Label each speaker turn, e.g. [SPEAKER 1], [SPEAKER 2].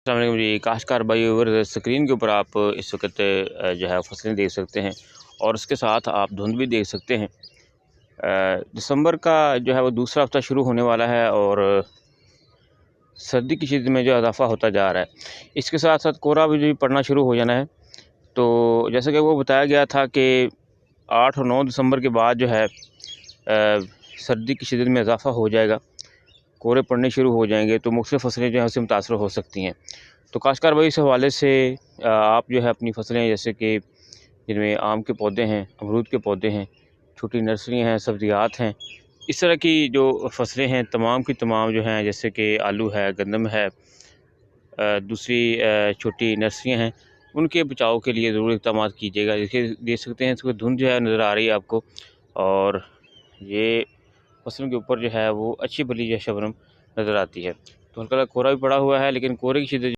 [SPEAKER 1] अस्सलाम वालेकुम जी, काश्तकार भाई और स्क्रीन के ऊपर आप इस वक्त जो है फसलें देख सकते हैं और उसके साथ आप धुंध भी देख सकते हैं। दिसंबर का जो है वो दूसरा हफ्ता शुरू होने वाला है और सर्दी की शिद्दत में जो इजाफ़ा होता जा रहा है, इसके साथ साथ कोहरा भी पड़ना शुरू हो जाना है। तो जैसे कि वो बताया गया था कि 8 और 9 दिसंबर के बाद जो है सर्दी की शिद्दत में इजाफ़ा हो जाएगा, कोहरे पड़ने शुरू हो जाएंगे, तो मुख्तलिफ़ फसलें जो हैं उससे मुतासर हो सकती हैं। तो काश्तकार भाई इस हवाले से आप जो है अपनी फसलें, जैसे कि जिनमें आम के पौधे हैं, अमरूद के पौधे हैं, छोटी नर्सरियाँ हैं, सब्ज़ियात हैं, इस तरह की जो फसलें हैं तमाम की तमाम जो हैं, जैसे कि आलू है, गंदम है, दूसरी छोटी नर्सरियाँ हैं, उनके बचाव के लिए ज़रूर इक़दाम कीजिएगा। देखिए देख सकते हैं इसमें धुंध जो है नज़र आ रही है आपको, और ये फसलों के ऊपर जो है वो अच्छी भली जो शबनम नज़र आती है। तो हल्का कोहरा भी पड़ा हुआ है, लेकिन कोहरे की शिद्दत